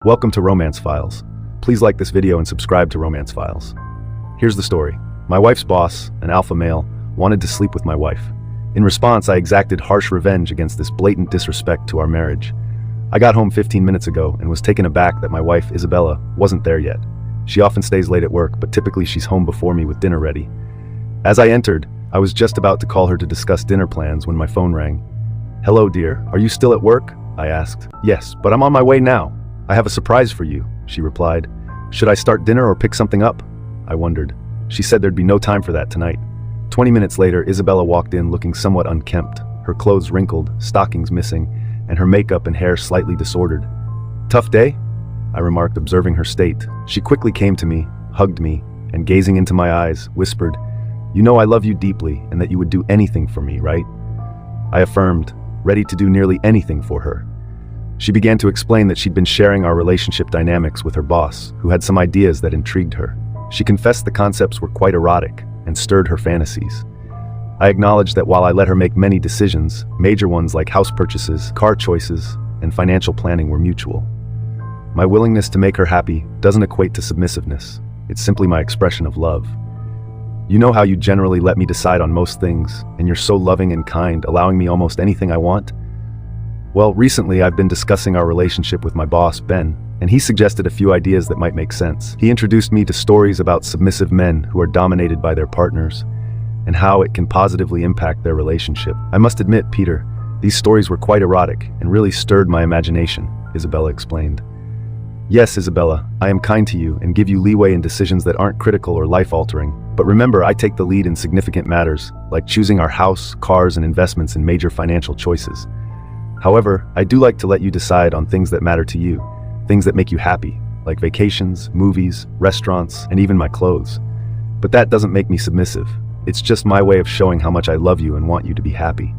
Welcome to Romance Files. Please like this video and subscribe to Romance Files. Here's the story. My wife's boss, an alpha male, wanted to sleep with my wife. In response, I exacted harsh revenge against this blatant disrespect to our marriage. I got home 15 minutes ago and was taken aback that my wife, Isabella, wasn't there yet. She often stays late at work, but typically she's home before me with dinner ready. As I entered, I was just about to call her to discuss dinner plans when my phone rang. "Hello, dear. Are you still at work?" I asked. "Yes, but I'm on my way now. I have a surprise for you," she replied. "Should I start dinner or pick something up?" I wondered. She said there'd be no time for that tonight. 20 minutes later, Isabella walked in looking somewhat unkempt, her clothes wrinkled, stockings missing, and her makeup and hair slightly disordered. "Tough day?" I remarked, observing her state. She quickly came to me, hugged me, and gazing into my eyes, whispered, "You know I love you deeply and that you would do anything for me, right?" I affirmed, ready to do nearly anything for her. She began to explain that she'd been sharing our relationship dynamics with her boss, who had some ideas that intrigued her. She confessed the concepts were quite erotic and stirred her fantasies. I acknowledged that while I let her make many decisions, major ones like house purchases, car choices, and financial planning were mutual. My willingness to make her happy doesn't equate to submissiveness. It's simply my expression of love. "You know how you generally let me decide on most things, and you're so loving and kind, allowing me almost anything I want?" Well, recently I've been discussing our relationship with my boss, Ben, and he suggested a few ideas that might make sense. He introduced me to stories about submissive men who are dominated by their partners, and how it can positively impact their relationship. I must admit, Peter, these stories were quite erotic and really stirred my imagination, Isabella explained. "Yes, Isabella, I am kind to you and give you leeway in decisions that aren't critical or life-altering. But remember, I take the lead in significant matters, like choosing our house, cars, and investments in major financial choices. However, I do like to let you decide on things that matter to you, things that make you happy, like vacations, movies, restaurants, and even my clothes. But that doesn't make me submissive. It's just my way of showing how much I love you and want you to be happy."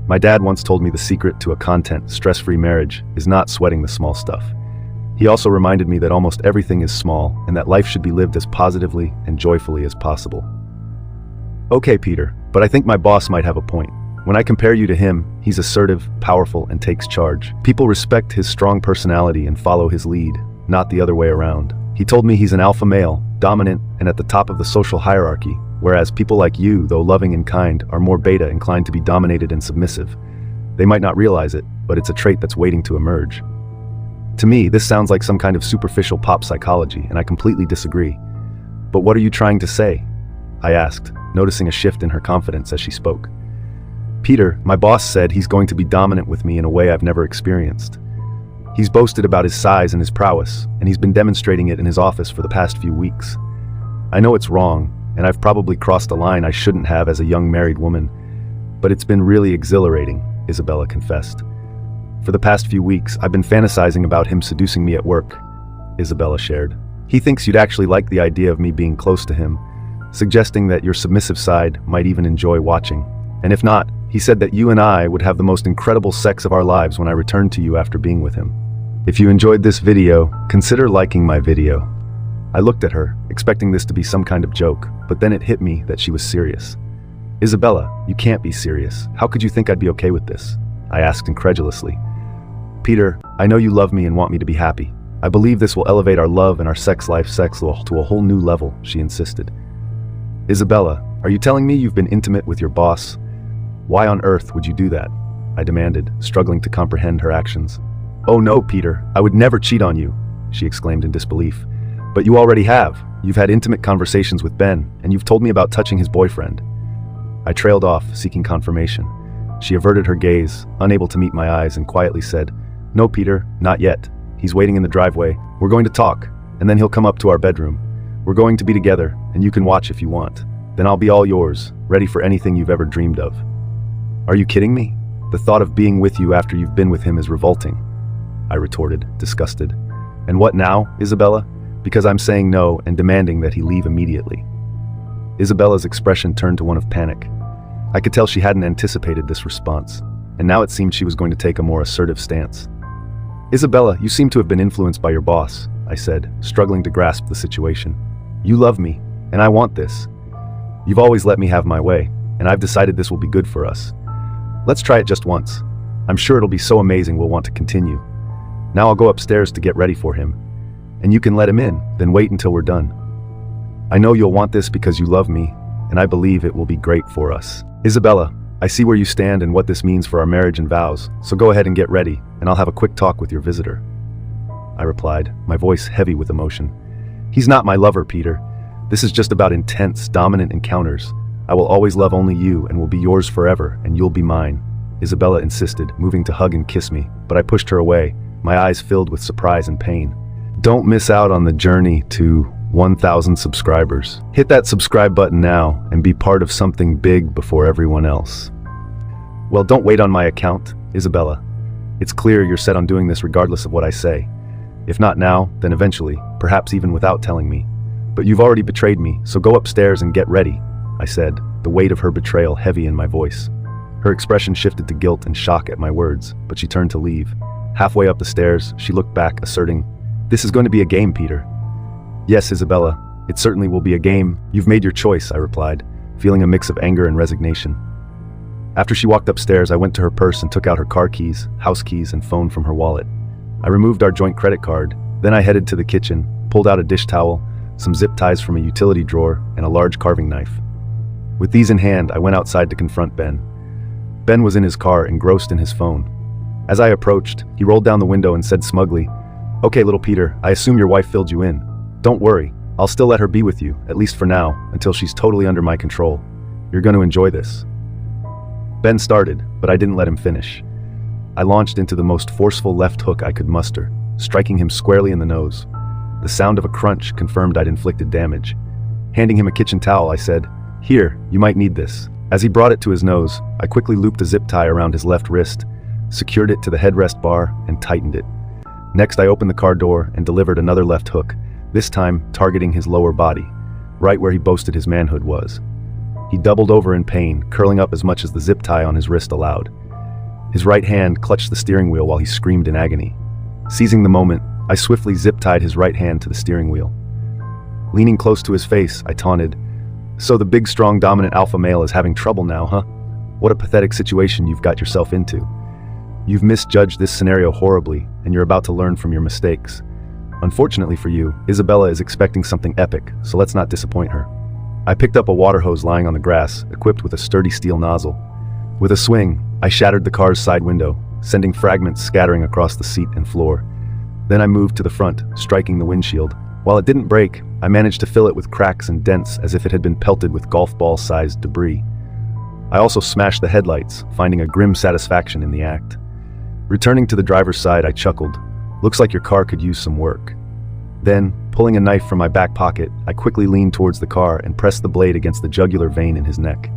My dad once told me the secret to a content, stress-free marriage is not sweating the small stuff. He also reminded me that almost everything is small and that life should be lived as positively and joyfully as possible. "Okay, Peter, but I think my boss might have a point. When I compare you to him, he's assertive, powerful, and takes charge. People respect his strong personality and follow his lead, not the other way around. He told me he's an alpha male, dominant, and at the top of the social hierarchy, whereas people like you, though loving and kind, are more beta, inclined to be dominated and submissive. They might not realize it, but it's a trait that's waiting to emerge." To me, this sounds like some kind of superficial pop psychology, and I completely disagree. "But what are you trying to say?" I asked, noticing a shift in her confidence as she spoke. "Peter, my boss said he's going to be dominant with me in a way I've never experienced. He's boasted about his size and his prowess, and he's been demonstrating it in his office for the past few weeks. I know it's wrong, and I've probably crossed a line I shouldn't have as a young married woman, but it's been really exhilarating," Isabella confessed. "For the past few weeks, I've been fantasizing about him seducing me at work," Isabella shared. "He thinks you'd actually like the idea of me being close to him, suggesting that your submissive side might even enjoy watching. And if not, he said that you and I would have the most incredible sex of our lives when I returned to you after being with him. If you enjoyed this video, consider liking my video." I looked at her, expecting this to be some kind of joke, but then it hit me that she was serious. "Isabella, you can't be serious. How could you think I'd be okay with this?" I asked incredulously. "Peter, I know you love me and want me to be happy. I believe this will elevate our love and our sex life to a whole new level," she insisted. "Isabella, are you telling me you've been intimate with your boss? Why on earth would you do that?" I demanded, struggling to comprehend her actions. "Oh no, Peter, I would never cheat on you," she exclaimed in disbelief. "But you already have. You've had intimate conversations with Ben, and you've told me about touching his boyfriend." I trailed off, seeking confirmation. She averted her gaze, unable to meet my eyes, and quietly said, "No, Peter, not yet. He's waiting in the driveway. We're going to talk, and then he'll come up to our bedroom. We're going to be together, and you can watch if you want. Then I'll be all yours, ready for anything you've ever dreamed of." "Are you kidding me? The thought of being with you after you've been with him is revolting," I retorted, disgusted. "And what now, Isabella? Because I'm saying no and demanding that he leave immediately." Isabella's expression turned to one of panic. I could tell she hadn't anticipated this response, and now it seemed she was going to take a more assertive stance. "Isabella, you seem to have been influenced by your boss," I said, struggling to grasp the situation. "You love me, and I want this. You've always let me have my way, and I've decided this will be good for us. Let's try it just once. I'm sure it'll be so amazing we'll want to continue." Now I'll go upstairs to get ready for him. And you can let him in, then wait until we're done. I know you'll want this because you love me, and I believe it will be great for us. Isabella, I see where you stand and what this means for our marriage and vows, so go ahead and get ready, and I'll have a quick talk with your visitor. I replied, my voice heavy with emotion. He's not my lover, Peter. This is just about intense, dominant encounters. I will always love only you and will be yours forever, and you'll be mine. Isabella insisted, moving to hug and kiss me, but I pushed her away, my eyes filled with surprise and pain. Don't miss out on the journey to 1,000 subscribers. Hit that subscribe button now and be part of something big before everyone else. Well, don't wait on my account, Isabella. It's clear you're set on doing this regardless of what I say. If not now, then eventually, perhaps even without telling me. But you've already betrayed me, so go upstairs and get ready, I said, the weight of her betrayal heavy in my voice. Her expression shifted to guilt and shock at my words, but she turned to leave. Halfway up the stairs, she looked back, asserting, "This is going to be a game, Peter." "Yes, Isabella, it certainly will be a game. You've made your choice," I replied, feeling a mix of anger and resignation. After she walked upstairs, I went to her purse and took out her car keys, house keys, and phone from her wallet. I removed our joint credit card, then I headed to the kitchen, pulled out a dish towel, some zip ties from a utility drawer, and a large carving knife. With these in hand, I went outside to confront Ben. Ben was in his car, engrossed in his phone. As I approached, he rolled down the window and said smugly, "Okay, little Peter, I assume your wife filled you in. Don't worry, I'll still let her be with you, at least for now, until she's totally under my control. You're going to enjoy this." Ben started, but I didn't let him finish. I launched into the most forceful left hook I could muster, striking him squarely in the nose. The sound of a crunch confirmed I'd inflicted damage. Handing him a kitchen towel, I said, "Here, you might need this." As he brought it to his nose, I quickly looped a zip tie around his left wrist, secured it to the headrest bar, and tightened it. Next, I opened the car door and delivered another left hook, this time targeting his lower body, right where he boasted his manhood was. He doubled over in pain, curling up as much as the zip tie on his wrist allowed. His right hand clutched the steering wheel while he screamed in agony. Seizing the moment, I swiftly zip-tied his right hand to the steering wheel. Leaning close to his face, I taunted, "So the big, strong, dominant alpha male is having trouble now, huh? What a pathetic situation you've got yourself into. You've misjudged this scenario horribly, and you're about to learn from your mistakes. Unfortunately for you, Isabella is expecting something epic, so let's not disappoint her." I picked up a water hose lying on the grass, equipped with a sturdy steel nozzle. With a swing, I shattered the car's side window, sending fragments scattering across the seat and floor. Then I moved to the front, striking the windshield. While it didn't break, I managed to fill it with cracks and dents as if it had been pelted with golf ball-sized debris. I also smashed the headlights, finding a grim satisfaction in the act. Returning to the driver's side, I chuckled. "Looks like your car could use some work." Then, pulling a knife from my back pocket, I quickly leaned towards the car and pressed the blade against the jugular vein in his neck.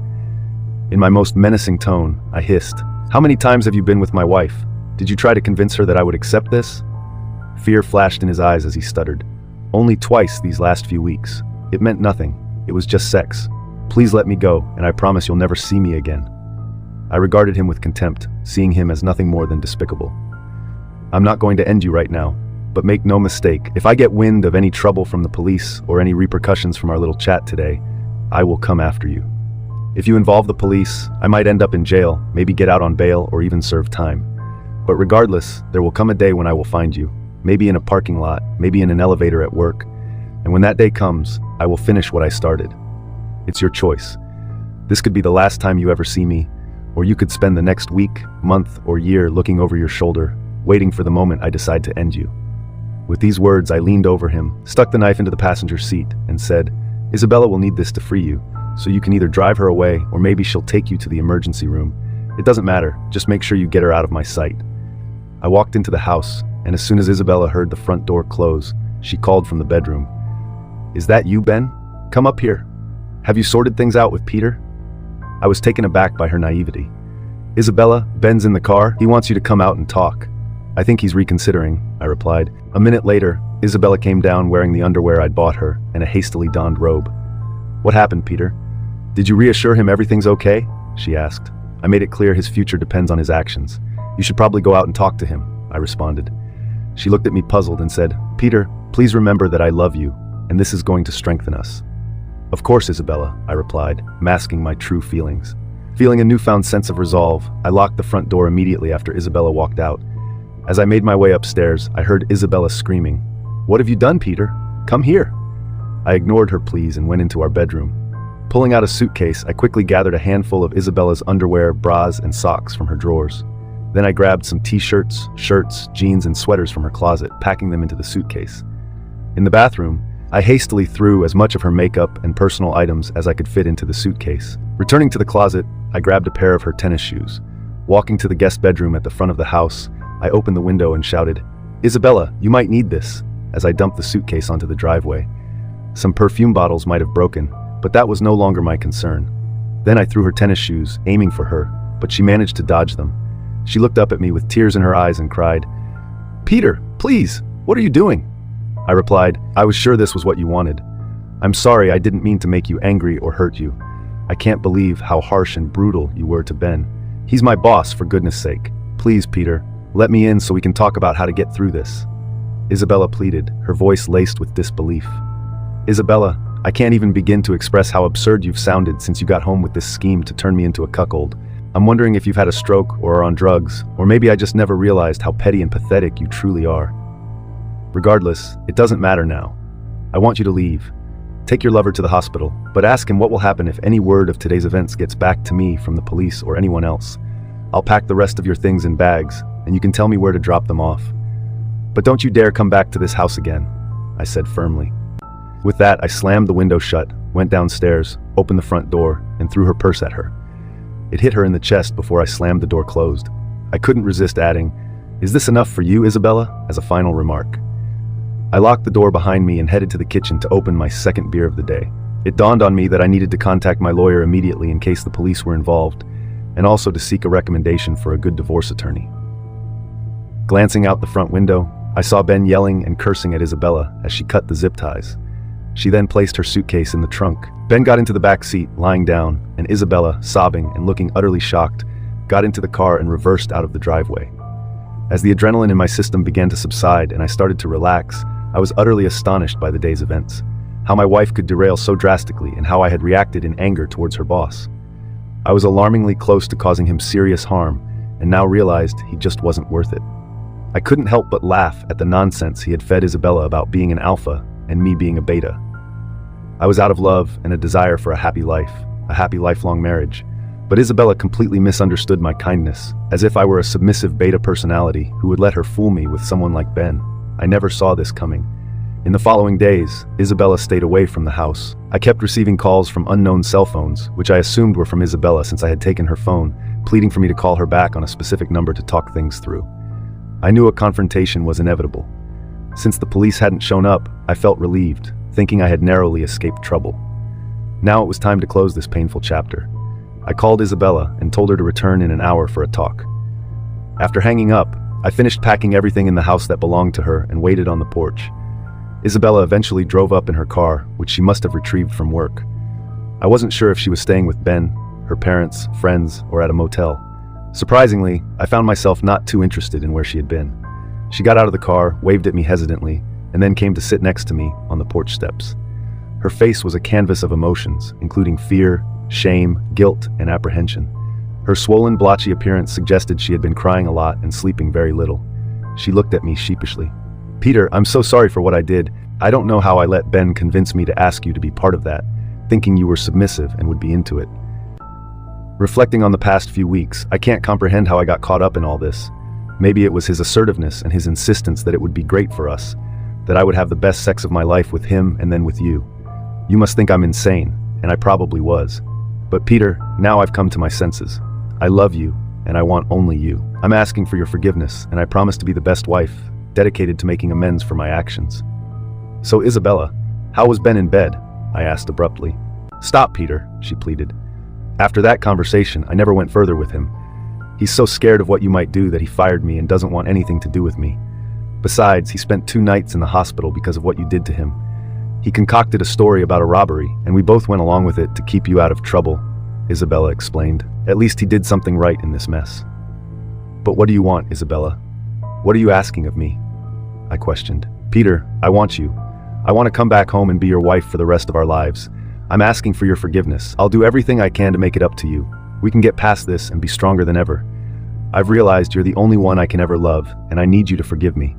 In my most menacing tone, I hissed, "How many times have you been with my wife? Did you try to convince her that I would accept this?" Fear flashed in his eyes as he stuttered. "Only twice these last few weeks. It meant nothing. It was just sex. Please let me go, and I promise you'll never see me again." I regarded him with contempt, seeing him as nothing more than despicable. "I'm not going to end you right now, but make no mistake, if I get wind of any trouble from the police or any repercussions from our little chat today, I will come after you. If you involve the police, I might end up in jail, maybe get out on bail, or even serve time. But regardless, there will come a day when I will find you, maybe in a parking lot, maybe in an elevator at work, and when that day comes, I will finish what I started. It's your choice. This could be the last time you ever see me, or you could spend the next week, month, or year looking over your shoulder, waiting for the moment I decide to end you." With these words, I leaned over him, stuck the knife into the passenger seat, and said, "Isabella will need this to free you, so you can either drive her away, or maybe she'll take you to the emergency room. It doesn't matter, just make sure you get her out of my sight." I walked into the house, and as soon as Isabella heard the front door close, she called from the bedroom. "Is that you, Ben? Come up here. Have you sorted things out with Peter?" I was taken aback by her naivety. "Isabella, Ben's in the car. He wants you to come out and talk." "I think he's reconsidering," I replied. A minute later, Isabella came down wearing the underwear I'd bought her and a hastily donned robe. "What happened, Peter? Did you reassure him everything's okay?" she asked. I made it clear his future depends on his actions. "You should probably go out and talk to him," I responded. She looked at me puzzled and said, "Peter, please remember that I love you, and this is going to strengthen us." "Of course, Isabella," I replied, masking my true feelings. Feeling a newfound sense of resolve, I locked the front door immediately after Isabella walked out. As I made my way upstairs, I heard Isabella screaming, "What have you done, Peter? Come here." I ignored her pleas and went into our bedroom. Pulling out a suitcase, I quickly gathered a handful of Isabella's underwear, bras, and socks from her drawers. Then I grabbed some t-shirts, shirts, jeans, and sweaters from her closet, packing them into the suitcase. In the bathroom, I hastily threw as much of her makeup and personal items as I could fit into the suitcase. Returning to the closet, I grabbed a pair of her tennis shoes. Walking to the guest bedroom at the front of the house, I opened the window and shouted, "Isabella, you might need this," as I dumped the suitcase onto the driveway. Some perfume bottles might have broken, but that was no longer my concern. Then I threw her tennis shoes, aiming for her, but she managed to dodge them. She looked up at me with tears in her eyes and cried, "Peter, please, what are you doing?" I replied, "I was sure this was what you wanted. I'm sorry, I didn't mean to make you angry or hurt you. I can't believe how harsh and brutal you were to Ben. He's my boss, for goodness sake. Please, Peter, let me in so we can talk about how to get through this." Isabella pleaded, her voice laced with disbelief. "Isabella, I can't even begin to express how absurd you've sounded since you got home with this scheme to turn me into a cuckold. I'm wondering if you've had a stroke or are on drugs, or maybe I just never realized how petty and pathetic you truly are. Regardless, it doesn't matter now. I want you to leave. Take your lover to the hospital, but ask him what will happen if any word of today's events gets back to me from the police or anyone else. I'll pack the rest of your things in bags, and you can tell me where to drop them off. But don't you dare come back to this house again," I said firmly. With that, I slammed the window shut, went downstairs, opened the front door, and threw her purse at her. It hit her in the chest before I slammed the door closed. I couldn't resist adding, "Is this enough for you, Isabella?" as a final remark. I locked the door behind me and headed to the kitchen to open my second beer of the day. It dawned on me that I needed to contact my lawyer immediately in case the police were involved, and also to seek a recommendation for a good divorce attorney. Glancing out the front window, I saw Ben yelling and cursing at Isabella as she cut the zip ties. She then placed her suitcase in the trunk. Ben got into the back seat, lying down, and Isabella, sobbing and looking utterly shocked, got into the car and reversed out of the driveway. As the adrenaline in my system began to subside and I started to relax, I was utterly astonished by the day's events. How my wife could derail so drastically and how I had reacted in anger towards her boss. I was alarmingly close to causing him serious harm, and now realized he just wasn't worth it. I couldn't help but laugh at the nonsense he had fed Isabella about being an alpha and me being a beta. I was out of love and a desire for a happy life, a happy lifelong marriage, but Isabella completely misunderstood my kindness, as if I were a submissive beta personality who would let her fool me with someone like Ben. I never saw this coming. In the following days, Isabella stayed away from the house. I kept receiving calls from unknown cell phones, which I assumed were from Isabella since I had taken her phone, pleading for me to call her back on a specific number to talk things through. I knew a confrontation was inevitable. Since the police hadn't shown up, I felt relieved, thinking I had narrowly escaped trouble. Now it was time to close this painful chapter. I called Isabella and told her to return in an hour for a talk. After hanging up, I finished packing everything in the house that belonged to her and waited on the porch. Isabella eventually drove up in her car, which she must have retrieved from work. I wasn't sure if she was staying with Ben, her parents, friends, or at a motel. Surprisingly, I found myself not too interested in where she had been. She got out of the car, waved at me hesitantly, and then came to sit next to me on the porch steps. Her face was a canvas of emotions, including fear, shame, guilt, and apprehension. Her swollen, blotchy appearance suggested she had been crying a lot and sleeping very little. She looked at me sheepishly. "Peter, I'm so sorry for what I did. I don't know how I let Ben convince me to ask you to be part of that, thinking you were submissive and would be into it. Reflecting on the past few weeks, I can't comprehend how I got caught up in all this. Maybe it was his assertiveness and his insistence that it would be great for us, that I would have the best sex of my life with him and then with you. You must think I'm insane, and I probably was. But Peter, now I've come to my senses. I love you, and I want only you. I'm asking for your forgiveness, and I promise to be the best wife, dedicated to making amends for my actions." "So Isabella, how was Ben in bed?" I asked abruptly. "Stop, Peter," she pleaded. "After that conversation, I never went further with him. He's so scared of what you might do that he fired me and doesn't want anything to do with me. Besides, he spent 2 nights in the hospital because of what you did to him. He concocted a story about a robbery, and we both went along with it to keep you out of trouble," Isabella explained. "At least he did something right in this mess." "But what do you want, Isabella? What are you asking of me?" I questioned. "Peter, I want you. I want to come back home and be your wife for the rest of our lives. I'm asking for your forgiveness. I'll do everything I can to make it up to you. We can get past this and be stronger than ever. I've realized you're the only one I can ever love, and I need you to forgive me.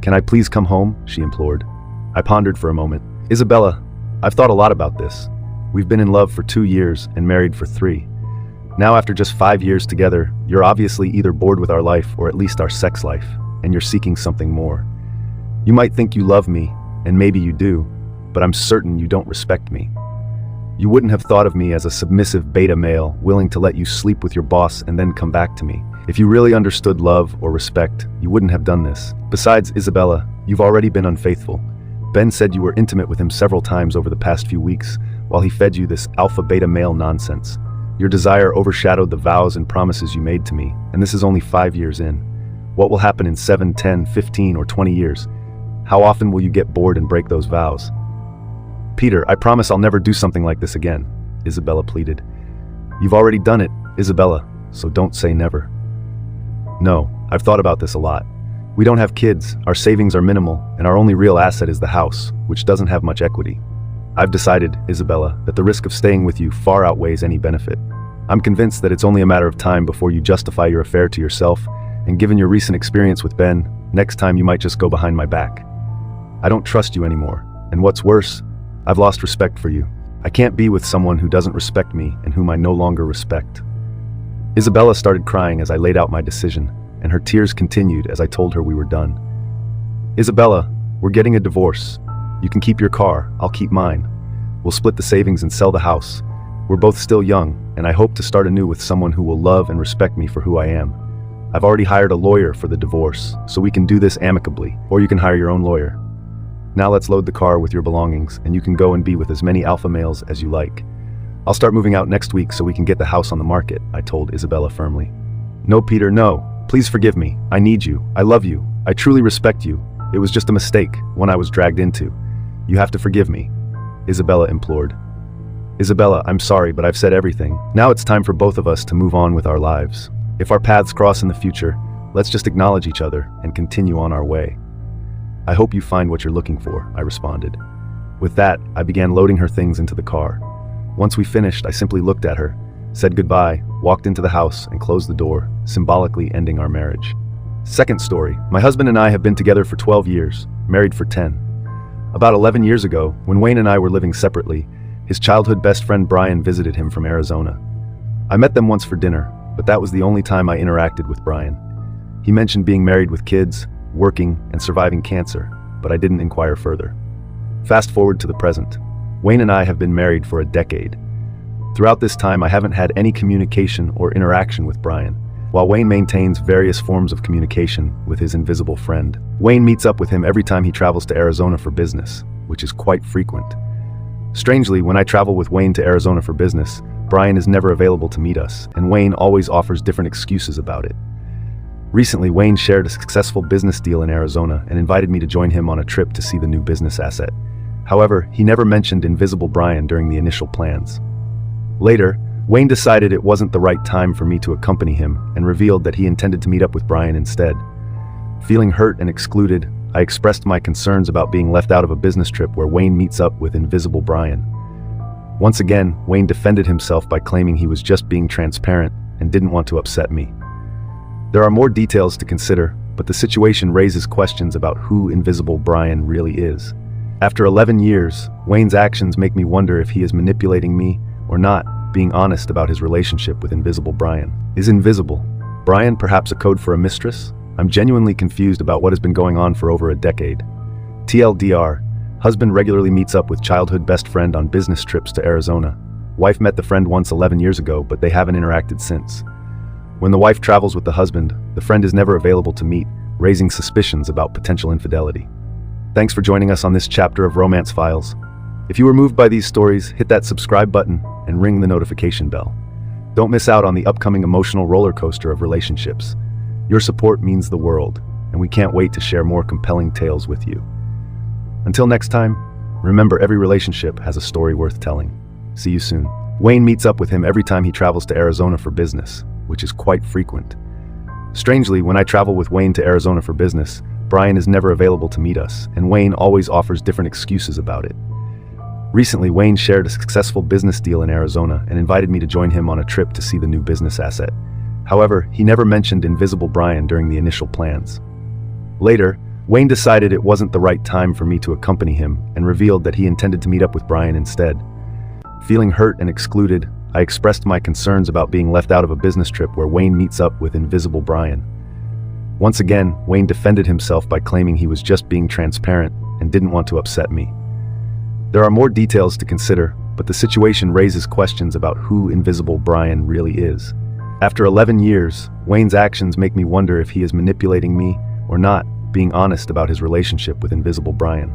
Can I please come home? She implored. I pondered for a moment. Isabella, I've thought a lot about this. We've been in love for 2 years and married for 3. Now after just 5 years together, you're obviously either bored with our life or at least our sex life, and you're seeking something more. You might think you love me, and maybe you do, but I'm certain you don't respect me. You wouldn't have thought of me as a submissive beta male willing to let you sleep with your boss and then come back to me. If you really understood love or respect, you wouldn't have done this. Besides, Isabella, you've already been unfaithful. Ben said you were intimate with him several times over the past few weeks, while he fed you this alpha-beta male nonsense. Your desire overshadowed the vows and promises you made to me, and this is only 5 years in. What will happen in 7, 10, 15, or 20 years? How often will you get bored and break those vows? Peter, I promise I'll never do something like this again, Isabella pleaded. You've already done it, Isabella, so don't say never. No, I've thought about this a lot. We don't have kids, our savings are minimal, and our only real asset is the house, which doesn't have much equity. I've decided, Isabella, that the risk of staying with you far outweighs any benefit. I'm convinced that it's only a matter of time before you justify your affair to yourself, and given your recent experience with Ben, next time you might just go behind my back. I don't trust you anymore, and what's worse, I've lost respect for you. I can't be with someone who doesn't respect me and whom I no longer respect. Isabella started crying as I laid out my decision, and her tears continued as I told her we were done. Isabella, we're getting a divorce. You can keep your car, I'll keep mine. We'll split the savings and sell the house. We're both still young, and I hope to start anew with someone who will love and respect me for who I am. I've already hired a lawyer for the divorce, so we can do this amicably, or you can hire your own lawyer. Now let's load the car with your belongings, and you can go and be with as many alpha males as you like. I'll start moving out next week so we can get the house on the market, I told Isabella firmly. No, Peter, no. Please forgive me. I need you. I love you. I truly respect you. It was just a mistake, one I was dragged into. You have to forgive me, Isabella implored. Isabella, I'm sorry, but I've said everything. Now it's time for both of us to move on with our lives. If our paths cross in the future, let's just acknowledge each other and continue on our way. I hope you find what you're looking for, I responded. With that, I began loading her things into the car. Once we finished, I simply looked at her, said goodbye, walked into the house, and closed the door, symbolically ending our marriage. Second story. My husband and I have been together for 12 years, married for 10. About 11 years ago, when Wayne and I were living separately, his childhood best friend Brian visited him from Arizona. I met them once for dinner, but that was the only time I interacted with Brian. He mentioned being married with kids, working, and surviving cancer, but I didn't inquire further. Fast forward to the present. Wayne and I have been married for a decade. Throughout this time, I haven't had any communication or interaction with Brian, while Wayne maintains various forms of communication with his invisible friend. Wayne meets up with him every time he travels to Arizona for business, which is quite frequent. Strangely, when I travel with Wayne to Arizona for business, Brian is never available to meet us, and Wayne always offers different excuses about it. Recently, Wayne shared a successful business deal in Arizona and invited me to join him on a trip to see the new business asset. However, he never mentioned Invisible Brian during the initial plans. Later, Wayne decided it wasn't the right time for me to accompany him and revealed that he intended to meet up with Brian instead. Feeling hurt and excluded, I expressed my concerns about being left out of a business trip where Wayne meets up with Invisible Brian. Once again, Wayne defended himself by claiming he was just being transparent and didn't want to upset me. There are more details to consider, but the situation raises questions about who Invisible Brian really is. After 11 years, Wayne's actions make me wonder if he is manipulating me or not, being honest about his relationship with Invisible Brian. Is Invisible Brian perhaps a code for a mistress? I'm genuinely confused about what has been going on for over a decade. TLDR, husband regularly meets up with childhood best friend on business trips to Arizona. Wife met the friend once 11 years ago, but they haven't interacted since. When the wife travels with the husband, the friend is never available to meet, raising suspicions about potential infidelity. Thanks for joining us on this chapter of Romance Files. If you were moved by these stories, hit that subscribe button and ring the notification bell. Don't miss out on the upcoming emotional roller coaster of relationships. Your support means the world, and we can't wait to share more compelling tales with you. Until next time, remember every relationship has a story worth telling. See you soon. Wayne meets up with him every time he travels to Arizona for business, which is quite frequent. Strangely, when I travel with Wayne to Arizona for business, Brian is never available to meet us, and Wayne always offers different excuses about it. Recently, Wayne shared a successful business deal in Arizona and invited me to join him on a trip to see the new business asset. However, he never mentioned Invisible Brian during the initial plans. Later, Wayne decided it wasn't the right time for me to accompany him and revealed that he intended to meet up with Brian instead. Feeling hurt and excluded, I expressed my concerns about being left out of a business trip where Wayne meets up with Invisible Brian. Once again, Wayne defended himself by claiming he was just being transparent and didn't want to upset me. There are more details to consider, but the situation raises questions about who Invisible Brian really is. After 11 years, Wayne's actions make me wonder if he is manipulating me or not, being honest about his relationship with Invisible Brian.